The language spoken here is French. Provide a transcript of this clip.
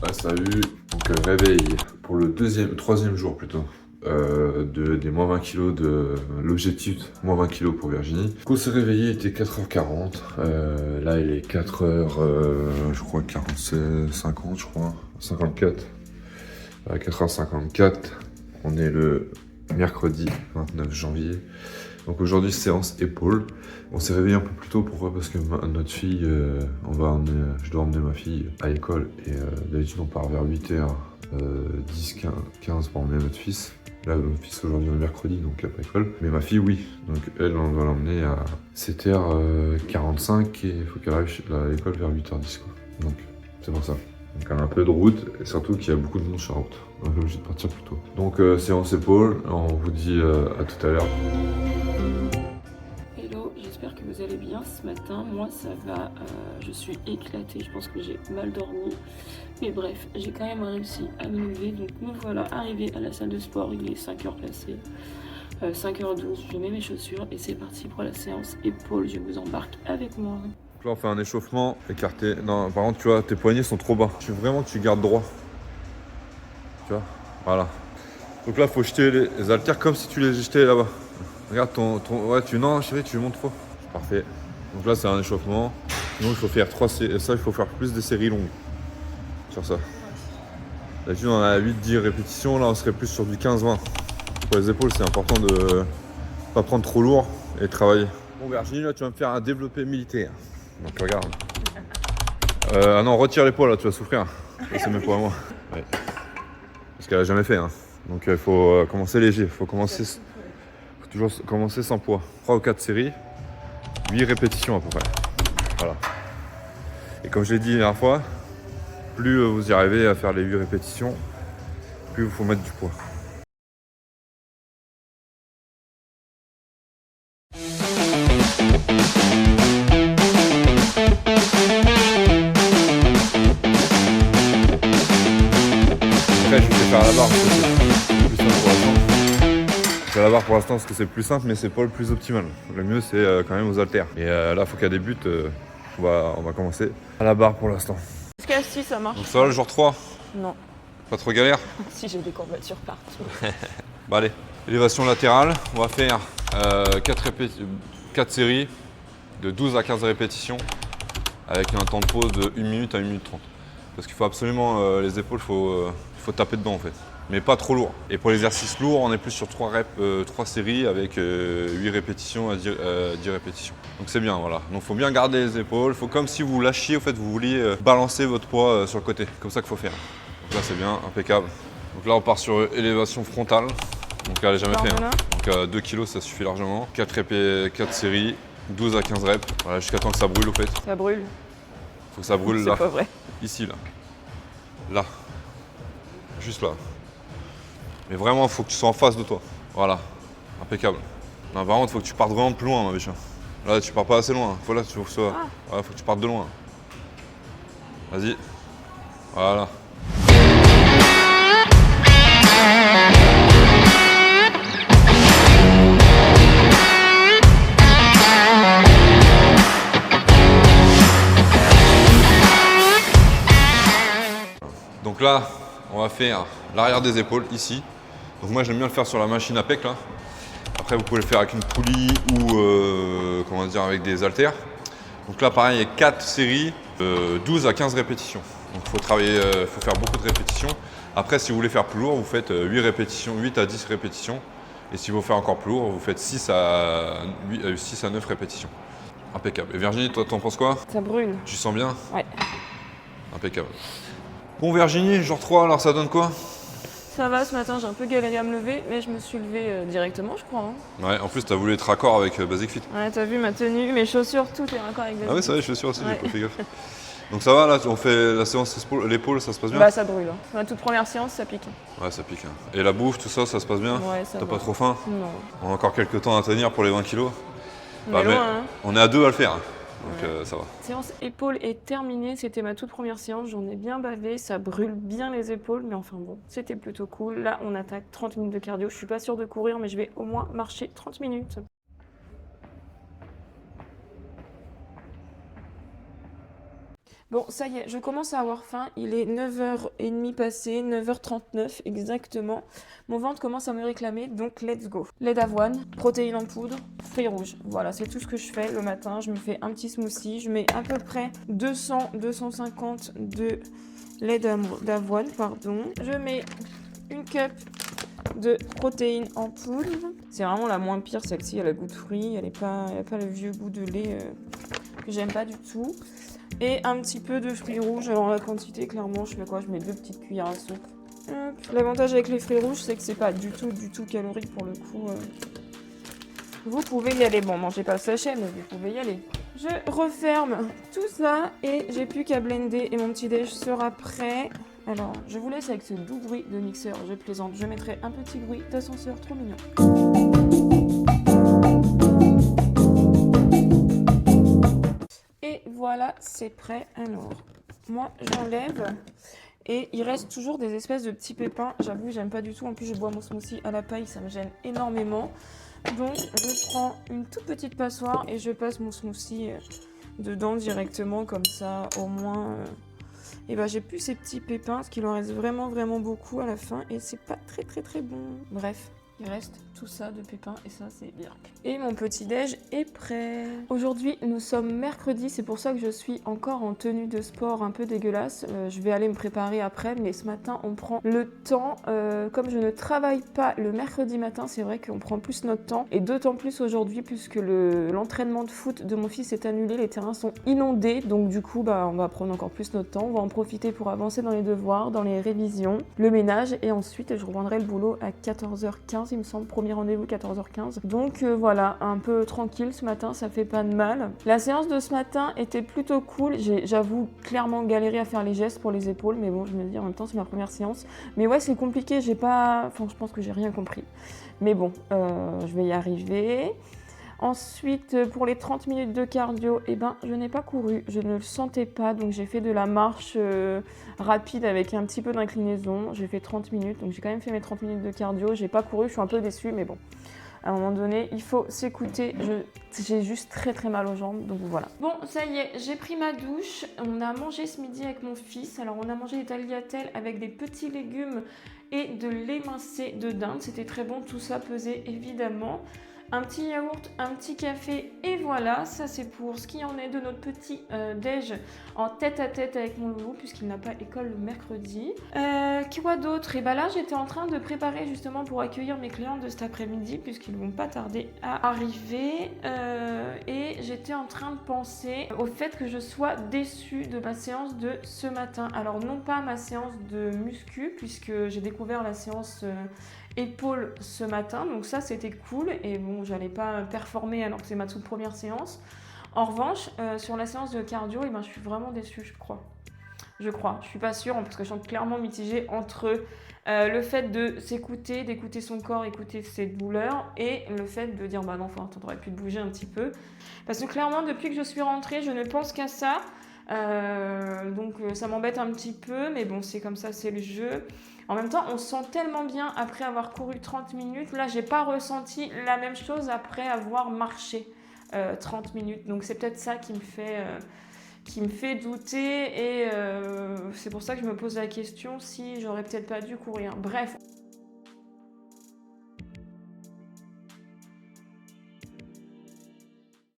Ouais, salut. Donc réveil pour le troisième jour plutôt. Des moins 20 kilos de l'objectif, moins 20 kilos pour Virginie. Quand on s'est réveillé, il était 4h40. Là, il est 4h, je crois 46, 50, je crois. 54. 4h54. On est le mercredi 29 janvier. Donc aujourd'hui, séance épaules. On s'est réveillé un peu plus tôt, pourquoi? Parce que notre fille, je dois emmener ma fille à l'école. Et d'habitude, on part vers 8h, 10, 15 pour emmener notre fils. Là, notre fils aujourd'hui, on est mercredi, donc il n'y a pas école. Mais ma fille, oui. Donc elle, on doit l'emmener à 7h45 et il faut qu'elle arrive à l'école vers 8h10, quoi. Donc c'est pour ça. Donc on a un peu de route et surtout qu'il y a beaucoup de monde sur la route. Donc on est obligé de partir plus tôt. Donc séance épaules, on vous dit à tout à l'heure. Hello, j'espère que vous allez bien ce matin. Moi ça va, je suis éclatée, je pense que j'ai mal dormi. Mais bref, j'ai quand même réussi à me lever. Donc nous voilà arrivés à la salle de sport, il est 5h passé. 5h12, je mets mes chaussures et c'est parti pour la séance épaules. Je vous embarque avec moi. Donc là on fait un échauffement écarté. Non, par contre tu vois, tes poignets sont trop bas. Tu veux vraiment que tu gardes droit. Tu vois, voilà. Donc là faut jeter les haltères comme si tu les jetais là-bas. Regarde ouais, non chérie, tu montes trop. Parfait. Donc là c'est un échauffement. Sinon il faut faire 3 séries. Ça il faut faire plus des séries longues. Sur ça. D'habitude on a 8-10 répétitions, là on serait plus sur du 15-20. Pour les épaules c'est important de pas prendre trop lourd et de travailler. Bon Virginie, là tu vas me faire un développé militaire. Donc regarde. Ah non, retire l'épaule là, tu vas souffrir. Ça, c'est même pour moi. Ouais. Parce qu'elle a jamais fait. Hein. Donc il faut commencer léger. Faut toujours commencer sans poids. 3 ou 4 séries, 8 répétitions à peu près. Voilà. Et comme je l'ai dit la dernière fois, plus vous y arrivez à faire les 8 répétitions, plus il faut mettre du poids. Après, je vais faire à la barre parce que c'est plus simple pour l'instant. Je fais à la barre pour l'instant parce que c'est plus simple, mais c'est pas le plus optimal. Le mieux, c'est quand même aux haltères. Et là, il faut qu'elle débute. On va commencer à la barre pour l'instant. Est-ce qu'assis ça marche? Donc ça va le jour 3? Non. Pas trop galère? Si j'ai des courbatures partout. Bah allez, élévation latérale. On va faire 4 séries de 12 à 15 répétitions avec un temps de pause de 1 minute à 1 minute 30. Parce qu'il faut absolument, les épaules, il faut taper dedans en fait. Mais pas trop lourd. Et pour l'exercice lourd, on est plus sur 3 séries avec 8 répétitions à 10 répétitions. Donc c'est bien, voilà. Donc il faut bien garder les épaules. Il faut comme si vous lâchiez, en fait, vous vouliez balancer votre poids sur le côté. Comme ça qu'il faut faire. Donc là c'est bien, impeccable. Donc là on part sur élévation frontale. Donc là elle n'a jamais fait. Hein. Donc 2 kg ça suffit largement. 4 séries, 12 à 15 reps. Voilà, jusqu'à temps que ça brûle au fait. Ça brûle. Faut que ça brûle là. C'est pas vrai. Ici là. Là. Juste là. Mais vraiment, il faut que tu sois en face de toi. Voilà. Impeccable. Non, par contre, il faut que tu partes vraiment de plus loin, ma biche. Là, tu pars pas assez loin. Faut que tu partes de loin. Vas-y. Voilà. Donc là, on va faire l'arrière des épaules ici. Donc moi j'aime bien le faire sur la machine à pec là. Après vous pouvez le faire avec une poulie ou comment dire, avec des haltères. Donc là pareil, il y a 4 séries, 12 à 15 répétitions. Donc il faut travailler, faut faire beaucoup de répétitions. Après si vous voulez faire plus lourd, vous faites 8 répétitions, 8 à 10 répétitions. Et si vous faites encore plus lourd, vous faites 6 à 9 répétitions. Impeccable. Et Virginie, toi t'en penses quoi? Ça brûle. Tu sens bien? Ouais. Impeccable. Bon Virginie, jour 3, alors ça donne quoi? Ça va, ce matin j'ai un peu galéré à me lever, mais je me suis levée directement je crois. Hein. Ouais, en plus t'as voulu être raccord avec Basic Fit. Ouais, t'as vu ma tenue, mes chaussures, tout est raccord avec Basic Ah ouais, Fit. c'est vrai, je suis sûr aussi, Ouais. j'ai pas fait gaffe. Donc ça va là, on fait la séance l'épaule, ça se passe bien? Bah ça brûle. Hein. Ma toute première séance, ça pique. Ouais, ça pique. Hein. Et la bouffe, tout ça, ça se passe bien? Ouais, ça T'as va. pas trop faim? Non. On a encore quelques temps à tenir pour les 20 kilos. Mais loin, hein. On est à 2 à le faire, hein. Donc ça va. Séance épaules est terminée, c'était ma toute première séance, j'en ai bien bavé, ça brûle bien les épaules, mais enfin bon, c'était plutôt cool. Là, on attaque 30 minutes de cardio, je suis pas sûre de courir, mais je vais au moins marcher 30 minutes. Bon, ça y est, je commence à avoir faim. Il est 9h30 passé, 9h39 exactement. Mon ventre commence à me réclamer, donc let's go. Lait d'avoine, protéines en poudre, fruits rouges. Voilà, c'est tout ce que je fais le matin. Je me fais un petit smoothie. Je mets à peu près 200-250 de lait d'avoine, pardon. Je mets une cup de protéines en poudre. C'est vraiment la moins pire, celle-ci. Elle a le goût de fruits. Elle n'a pas le vieux goût de lait que j'aime pas du tout. Et un petit peu de fruits rouges. Alors la quantité, clairement, je mets quoi? Je mets 2 petites cuillères à soupe. L'avantage avec les fruits rouges, c'est que c'est pas du tout calorique pour le coup. Vous pouvez y aller. Bon, mangez pas le sachet, mais vous pouvez y aller. Je referme tout ça et j'ai plus qu'à blender et mon petit déj sera prêt. Alors, je vous laisse avec ce doux bruit de mixeur. Je plaisante. Je mettrai un petit bruit d'ascenseur trop mignon. Et voilà, c'est prêt. Alors, moi, j'enlève. Et il reste toujours des espèces de petits pépins. J'avoue, j'aime pas du tout. En plus, je bois mon smoothie à la paille. Ça me gêne énormément. Donc, je prends une toute petite passoire et je passe mon smoothie dedans directement. Comme ça, au moins... Et ben, j'ai plus ces petits pépins. Parce qu'il en reste vraiment, vraiment beaucoup à la fin. Et c'est pas très bon. Bref. Il reste tout ça de pépins et ça c'est bien. Et mon petit déj est prêt. Aujourd'hui nous sommes mercredi, c'est pour ça que je suis encore en tenue de sport un peu dégueulasse. Je vais aller me préparer après, mais ce matin on prend le temps. Comme je ne travaille pas le mercredi matin, c'est vrai qu'on prend plus notre temps. Et d'autant plus aujourd'hui puisque l'entraînement de foot de mon fils est annulé, les terrains sont inondés. Donc du coup on va prendre encore plus notre temps. On va en profiter pour avancer dans les devoirs, dans les révisions, le ménage et ensuite je reprendrai le boulot à 14h15. Il me semble, premier rendez-vous 14h15. Donc voilà, un peu tranquille ce matin, ça fait pas de mal. La séance de ce matin était plutôt cool. J'avoue clairement galéré à faire les gestes pour les épaules, mais bon, je me dis en même temps c'est ma première séance. Mais ouais, c'est compliqué, je pense que j'ai rien compris. Mais bon, je vais y arriver. Ensuite, pour les 30 minutes de cardio, je n'ai pas couru, je ne le sentais pas, donc j'ai fait de la marche rapide avec un petit peu d'inclinaison. J'ai fait 30 minutes, donc j'ai quand même fait mes 30 minutes de cardio. J'ai pas couru, je suis un peu déçue, mais bon, à un moment donné, il faut s'écouter. J'ai juste très mal aux jambes, donc voilà. Bon, ça y est, j'ai pris ma douche. On a mangé ce midi avec mon fils. Alors, on a mangé des tagliatelles avec des petits légumes et de l'émincé de dinde. C'était très bon, tout ça pesait évidemment. Un petit yaourt, un petit café et voilà, ça c'est pour ce qui en est de notre petit déj en tête-à-tête avec mon loulou puisqu'il n'a pas école le mercredi. Quoi d'autre? Et là j'étais en train de préparer justement pour accueillir mes clients de cet après-midi puisqu'ils vont pas tarder à arriver et j'étais en train de penser au fait que je sois déçue de ma séance de ce matin. Alors non pas ma séance de muscu puisque j'ai découvert la séance épaules ce matin, donc ça c'était cool et bon j'allais pas performer alors que c'est ma toute première séance. En revanche sur la séance de cardio je suis vraiment déçue, je suis pas sûre parce que je suis clairement mitigée entre le fait de s'écouter, d'écouter son corps, écouter ses douleurs et le fait de dire non enfin t'aurais pu te bouger un petit peu parce que clairement depuis que je suis rentrée je ne pense qu'à ça. Donc ça m'embête un petit peu mais bon c'est comme ça, c'est le jeu. En même temps on se sent tellement bien après avoir couru 30 minutes. Là j'ai pas ressenti la même chose après avoir marché 30 minutes. Donc c'est peut-être ça qui me fait douter et c'est pour ça que je me pose la question si j'aurais peut-être pas dû courir. Bref.